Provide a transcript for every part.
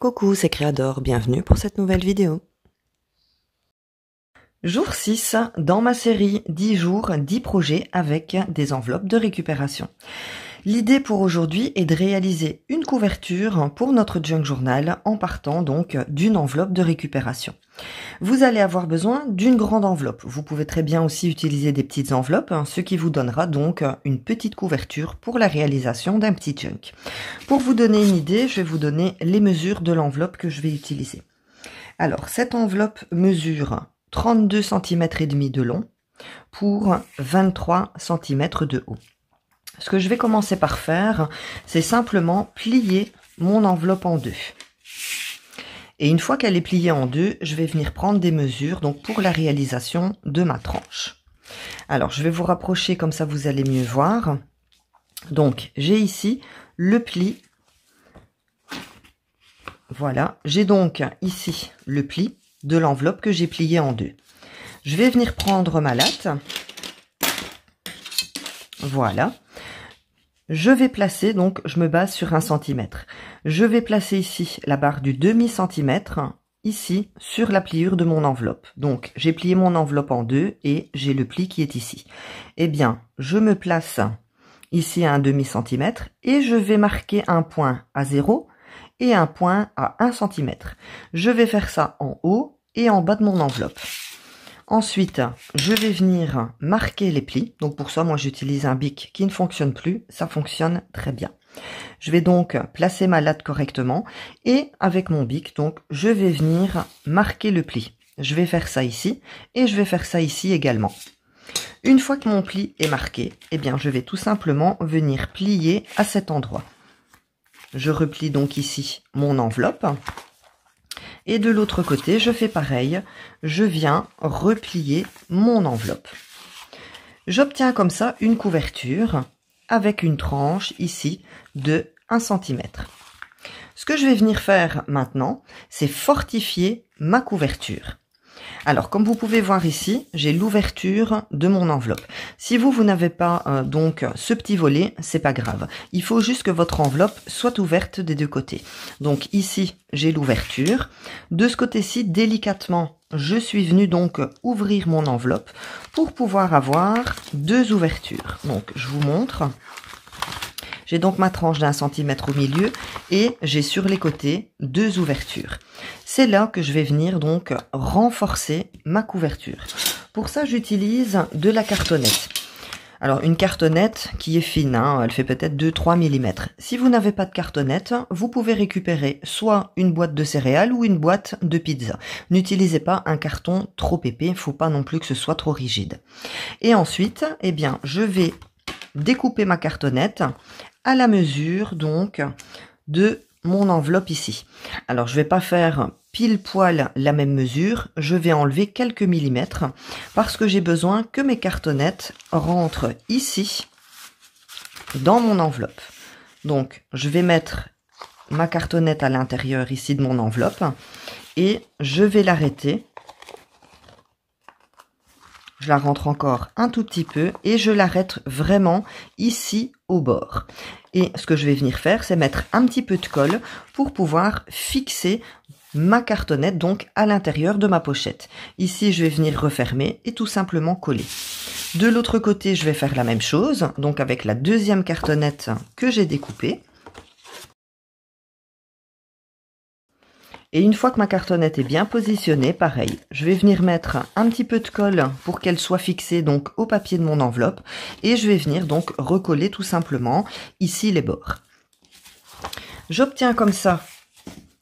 Coucou, c'est Créador, bienvenue pour cette nouvelle vidéo. Jour 6 dans ma série 10 jours, 10 projets avec des enveloppes de récupération. L'idée pour aujourd'hui est de réaliser une couverture pour notre junk journal en partant donc d'une enveloppe de récupération. Vous allez avoir besoin d'une grande enveloppe. Vous pouvez très bien aussi utiliser des petites enveloppes, ce qui vous donnera donc une petite couverture pour la réalisation d'un petit junk. Pour vous donner une idée, je vais vous donner les mesures de l'enveloppe que je vais utiliser. Alors, cette enveloppe mesure 32 cm et demi de long pour 23 cm de haut. Ce que je vais commencer par faire, c'est simplement plier mon enveloppe en deux. Et une fois qu'elle est pliée en deux, je vais venir prendre des mesures donc pour la réalisation de ma tranche. Alors, je vais vous rapprocher comme ça vous allez mieux voir. Donc, j'ai ici le pli. Voilà, j'ai donc ici le pli de l'enveloppe que j'ai plié en deux. Je vais venir prendre ma latte. Voilà. Je vais placer, donc je me base sur 1 cm. Je vais placer ici la barre du demi-centimètre, ici, sur la pliure de mon enveloppe. Donc, j'ai plié mon enveloppe en deux et j'ai le pli qui est ici. Eh bien, je me place ici à un demi-centimètre et je vais marquer un point à 0 et un point à 1 cm. Je vais faire ça en haut et en bas de mon enveloppe. Ensuite, je vais venir marquer les plis. Donc pour ça, moi j'utilise un bic qui ne fonctionne plus. Ça fonctionne très bien. Je vais donc placer ma latte correctement et avec mon bic, donc je vais venir marquer le pli. Je vais faire ça ici et je vais faire ça ici également. Une fois que mon pli est marqué, eh bien je vais tout simplement venir plier à cet endroit. Je replie donc ici mon enveloppe. Et de l'autre côté, je fais pareil, je viens replier mon enveloppe. J'obtiens comme ça une couverture avec une tranche ici de 1 cm. Ce que je vais venir faire maintenant, c'est fortifier ma couverture. Alors, comme vous pouvez voir ici, j'ai l'ouverture de mon enveloppe. Si vous n'avez pas donc ce petit volet, c'est pas grave. Il faut juste que votre enveloppe soit ouverte des deux côtés. Donc ici, j'ai l'ouverture. De ce côté-ci, délicatement, je suis venu donc ouvrir mon enveloppe pour pouvoir avoir deux ouvertures. Donc, je vous montre. J'ai donc ma tranche d'1 cm au milieu et j'ai sur les côtés deux ouvertures. C'est là que je vais venir donc renforcer ma couverture. Pour ça, j'utilise de la cartonnette. Alors, une cartonnette qui est fine, hein, elle fait peut-être 2-3 mm. Si vous n'avez pas de cartonnette, vous pouvez récupérer soit une boîte de céréales ou une boîte de pizza. N'utilisez pas un carton trop épais, il ne faut pas non plus que ce soit trop rigide. Et ensuite, eh bien, je vais découper ma cartonnette à la mesure donc de mon enveloppe ici. Alors je vais pas faire pile poil la même mesure, je vais enlever quelques millimètres parce que j'ai besoin que mes cartonnettes rentrent ici dans mon enveloppe. Donc je vais mettre ma cartonnette à l'intérieur ici de mon enveloppe et je vais l'arrêter. Je la rentre encore un tout petit peu et je l'arrête vraiment ici au bord. Et ce que je vais venir faire, c'est mettre un petit peu de colle pour pouvoir fixer ma cartonnette donc à l'intérieur de ma pochette. Ici, je vais venir refermer et tout simplement coller. De l'autre côté, je vais faire la même chose, donc avec la deuxième cartonnette que j'ai découpée. Et une fois que ma cartonnette est bien positionnée, pareil, je vais venir mettre un petit peu de colle pour qu'elle soit fixée donc au papier de mon enveloppe et je vais venir donc recoller tout simplement ici les bords. J'obtiens comme ça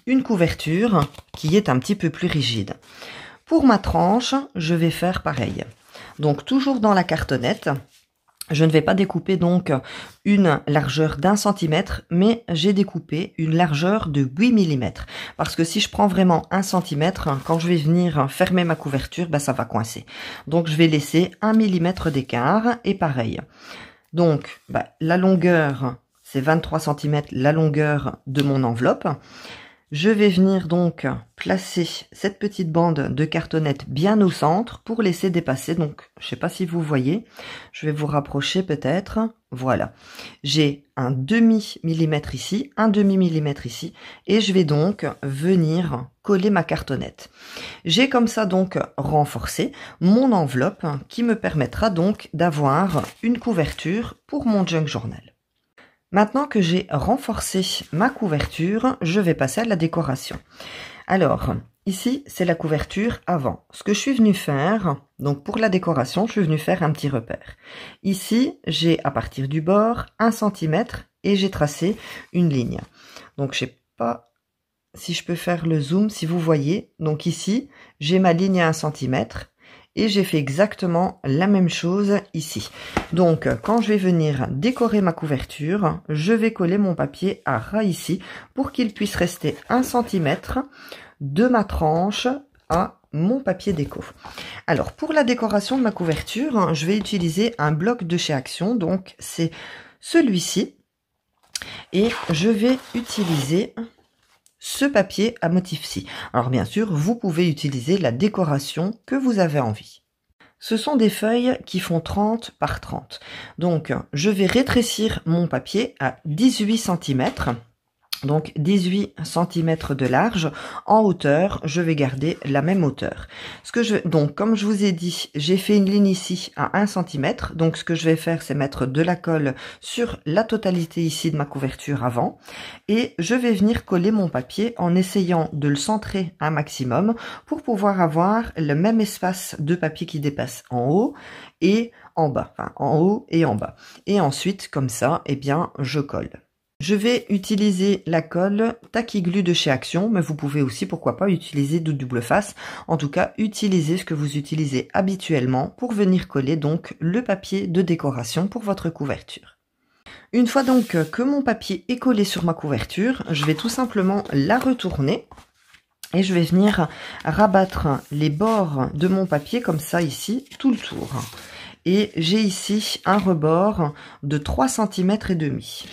une couverture qui est un petit peu plus rigide. Pour ma tranche, je vais faire pareil. Donc toujours dans la cartonnette. Je ne vais pas découper donc une largeur d'1 cm, mais j'ai découpé une largeur de 8 mm. Parce que si je prends vraiment 1 cm, quand je vais venir fermer ma couverture, ben ça va coincer. Donc je vais laisser 1 mm d'écart et pareil. Donc la longueur, c'est 23 cm la longueur de mon enveloppe. Je vais venir donc placer cette petite bande de cartonnette bien au centre pour laisser dépasser. Donc, je ne sais pas si vous voyez, je vais vous rapprocher peut-être. Voilà, j'ai un demi-millimètre ici, un demi-millimètre ici, et je vais donc venir coller ma cartonnette. J'ai comme ça donc renforcé mon enveloppe qui me permettra donc d'avoir une couverture pour mon junk journal. Maintenant que j'ai renforcé ma couverture, je vais passer à la décoration. Alors, ici, c'est la couverture avant. Ce que je suis venu faire, donc pour la décoration, je suis venu faire un petit repère. Ici, j'ai à partir du bord 1 cm et j'ai tracé une ligne. Donc, je sais pas si je peux faire le zoom, si vous voyez. Donc ici, j'ai ma ligne à 1 cm. Et j'ai fait exactement la même chose ici. Donc, quand je vais venir décorer ma couverture, je vais coller mon papier à ras ici pour qu'il puisse rester 1 cm de ma tranche à mon papier déco. Alors, pour la décoration de ma couverture, je vais utiliser un bloc de chez Action. Donc, c'est celui-ci. Et je vais utiliser ce papier à motif-ci. Alors bien sûr, vous pouvez utiliser la décoration que vous avez envie. Ce sont des feuilles qui font 30 par 30. Donc, je vais rétrécir mon papier à 18 cm. Donc 18 cm de large. En hauteur, je vais garder la même hauteur. Donc, comme je vous ai dit, j'ai fait une ligne ici à 1 cm. Donc, ce que je vais faire, c'est mettre de la colle sur la totalité ici de ma couverture avant. Et je vais venir coller mon papier en essayant de le centrer un maximum pour pouvoir avoir le même espace de papier qui dépasse en haut et en bas. Enfin, en haut et en bas. Et ensuite, comme ça, eh bien, je colle. Je vais utiliser la colle Tacky Glue de chez Action, mais vous pouvez aussi, pourquoi pas, utiliser de double face. En tout cas, utilisez ce que vous utilisez habituellement pour venir coller donc le papier de décoration pour votre couverture. Une fois donc que mon papier est collé sur ma couverture, je vais tout simplement la retourner et je vais venir rabattre les bords de mon papier comme ça ici, tout le tour. Et j'ai ici un rebord de 3 cm et demi.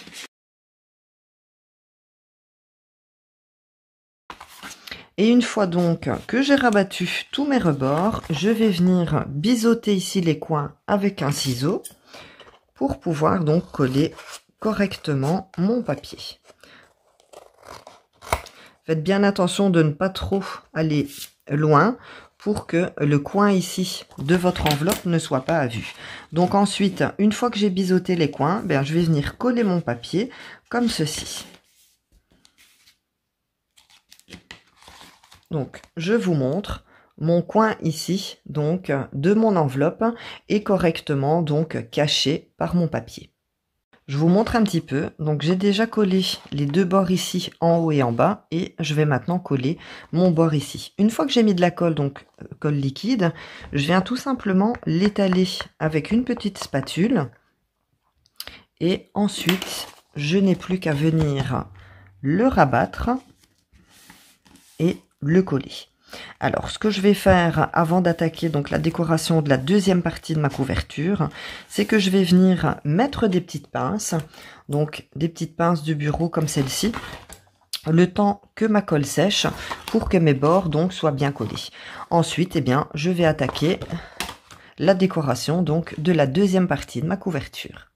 Et une fois donc que j'ai rabattu tous mes rebords, je vais venir biseauter ici les coins avec un ciseau pour pouvoir donc coller correctement mon papier. Faites bien attention de ne pas trop aller loin pour que le coin ici de votre enveloppe ne soit pas à vue. Donc ensuite, une fois que j'ai biseauté les coins, je vais venir coller mon papier comme ceci. Donc, je vous montre mon coin ici, donc, de mon enveloppe est correctement, donc, caché par mon papier. Je vous montre un petit peu. Donc, j'ai déjà collé les deux bords ici, en haut et en bas, et je vais maintenant coller mon bord ici. Une fois que j'ai mis de la colle, donc, colle liquide, je viens tout simplement l'étaler avec une petite spatule. Et ensuite, je n'ai plus qu'à venir le rabattre et le coller. Alors, ce que je vais faire avant d'attaquer donc la décoration de la deuxième partie de ma couverture, c'est que je vais venir mettre des petites pinces, donc des petites pinces de bureau comme celle-ci, le temps que ma colle sèche pour que mes bords donc soient bien collés. Ensuite, je vais attaquer la décoration donc de la deuxième partie de ma couverture.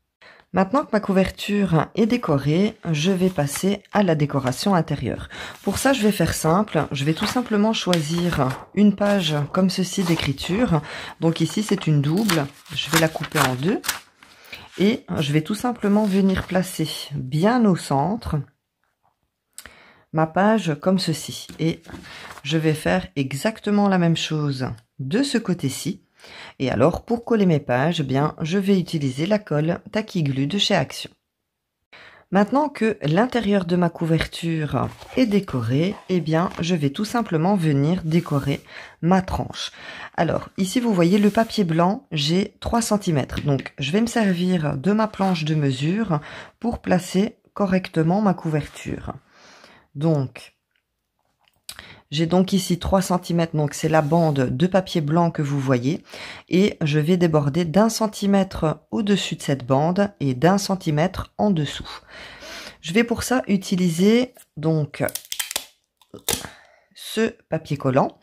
Maintenant que ma couverture est décorée, je vais passer à la décoration intérieure. Pour ça, je vais faire simple. Je vais tout simplement choisir une page comme ceci d'écriture. Donc ici, c'est une double. Je vais la couper en deux. Et je vais tout simplement venir placer bien au centre ma page comme ceci. Et je vais faire exactement la même chose de ce côté-ci. Et alors, pour coller mes pages, je vais utiliser la colle Tacky Glue de chez Action. Maintenant que l'intérieur de ma couverture est décoré, je vais tout simplement venir décorer ma tranche. Alors, ici, vous voyez le papier blanc, j'ai 3 cm. Donc, je vais me servir de ma planche de mesure pour placer correctement ma couverture. Donc, j'ai donc ici 3 cm, donc c'est la bande de papier blanc que vous voyez. Et je vais déborder d'1 centimètre au-dessus de cette bande et d'1 centimètre en dessous. Je vais pour ça utiliser donc ce papier collant.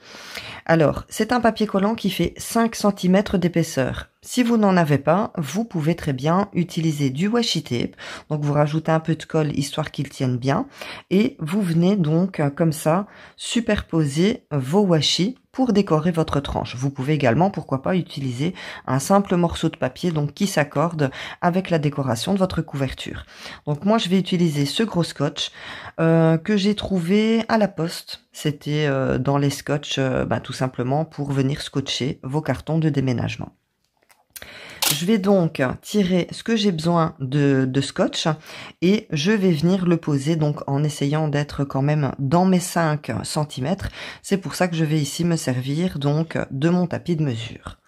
Alors, c'est un papier collant qui fait 5 cm d'épaisseur. Si vous n'en avez pas, vous pouvez très bien utiliser du washi tape. Donc, vous rajoutez un peu de colle histoire qu'il tienne bien. Et vous venez donc, comme ça, superposer vos washi pour décorer votre tranche. Vous pouvez également, pourquoi pas, utiliser un simple morceau de papier donc qui s'accorde avec la décoration de votre couverture. Donc, moi, je vais utiliser ce gros scotch que j'ai trouvé à la poste. C'était dans les scotch, tout simplement pour venir scotcher vos cartons de déménagement. Je vais donc tirer ce que j'ai besoin de scotch et je vais venir le poser donc en essayant d'être quand même dans mes 5 cm. C'est pour ça que je vais ici me servir donc de mon tapis de mesure.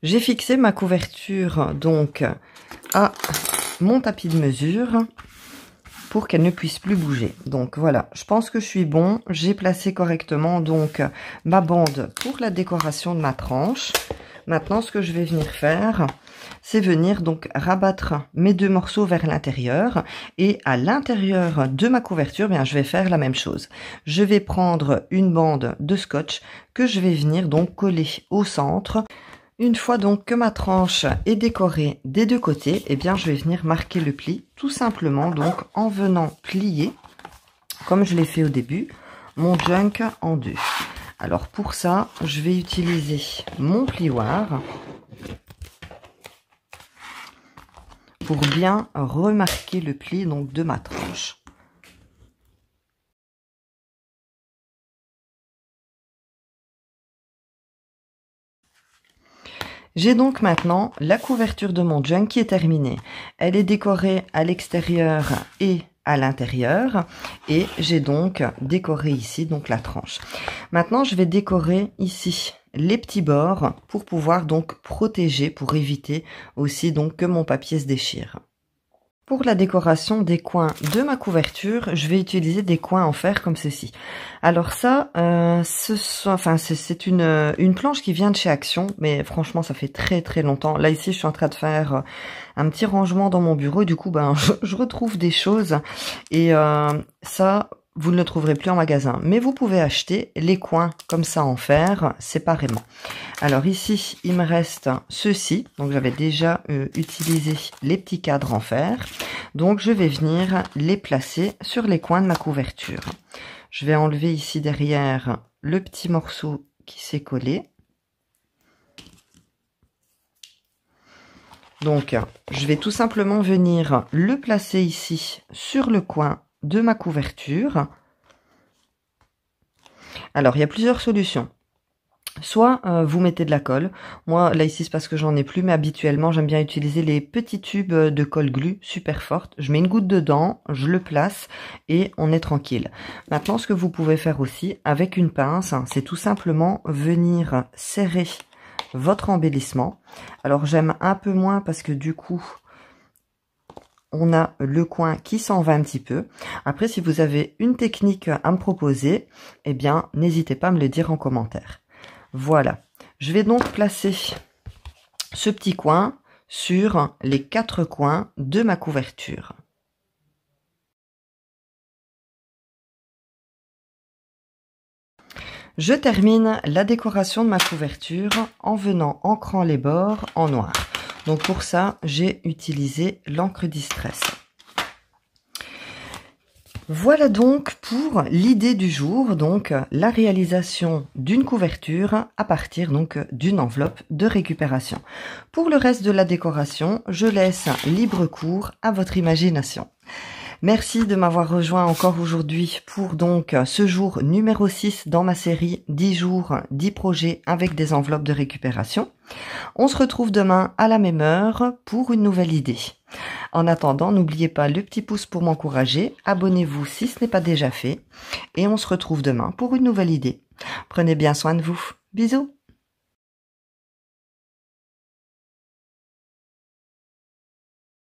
J'ai fixé ma couverture donc à mon tapis de mesure pour qu'elle ne puisse plus bouger. Donc voilà, je pense que je suis bon. J'ai placé correctement donc ma bande pour la décoration de ma tranche. Maintenant, ce que je vais venir faire, c'est venir donc rabattre mes 2 morceaux vers l'intérieur et à l'intérieur de ma couverture, bien, je vais faire la même chose. Je vais prendre une bande de scotch que je vais venir donc coller au centre. Une fois donc que ma tranche est décorée des 2 côtés, eh bien je vais venir marquer le pli tout simplement donc en venant plier, comme je l'ai fait au début, mon junk en 2. Alors pour ça, je vais utiliser mon plioir pour bien remarquer le pli donc de ma tranche. J'ai donc maintenant la couverture de mon junk qui est terminée. Elle est décorée à l'extérieur et à l'intérieur et j'ai donc décoré ici donc la tranche. Maintenant, je vais décorer ici les petits bords pour pouvoir donc protéger, pour éviter aussi donc que mon papier se déchire. Pour la décoration des coins de ma couverture, je vais utiliser des coins en fer comme ceci. Alors ça, c'est une planche qui vient de chez Action, mais franchement, ça fait très très longtemps. Là, ici, je suis en train de faire un petit rangement dans mon bureau. Du coup, je retrouve des choses et ça, vous ne le trouverez plus en magasin. Mais vous pouvez acheter les coins comme ça en fer séparément. Alors ici, il me reste ceci. Donc j'avais déjà utilisé les petits cadres en fer. Donc je vais venir les placer sur les coins de ma couverture. Je vais enlever ici derrière le petit morceau qui s'est collé. Donc je vais tout simplement venir le placer ici sur le coin de ma couverture. Alors il y a plusieurs solutions. Soit vous mettez de la colle. Moi là ici c'est parce que j'en ai plus, mais habituellement j'aime bien utiliser les petits tubes de colle glue super forte. Je mets une goutte dedans, je le place et on est tranquille. Maintenant, ce que vous pouvez faire aussi avec une pince, c'est tout simplement venir serrer votre embellissement. Alors j'aime un peu moins parce que du coup on a le coin qui s'en va un petit peu. Après, si vous avez une technique à me proposer, eh bien n'hésitez pas à me le dire en commentaire. Voilà, je vais donc placer ce petit coin sur les 4 coins de ma couverture. Je termine la décoration de ma couverture en venant encrant les bords en noir. Donc pour ça, j'ai utilisé l'encre Distress. Voilà donc pour l'idée du jour, donc la réalisation d'une couverture à partir donc d'une enveloppe de récupération. Pour le reste de la décoration, je laisse libre cours à votre imagination. Merci de m'avoir rejoint encore aujourd'hui pour donc ce jour numéro 6 dans ma série 10 jours, 10 projets avec des enveloppes de récupération. On se retrouve demain à la même heure pour une nouvelle idée. En attendant, n'oubliez pas le petit pouce pour m'encourager, abonnez-vous si ce n'est pas déjà fait et on se retrouve demain pour une nouvelle idée. Prenez bien soin de vous. Bisous!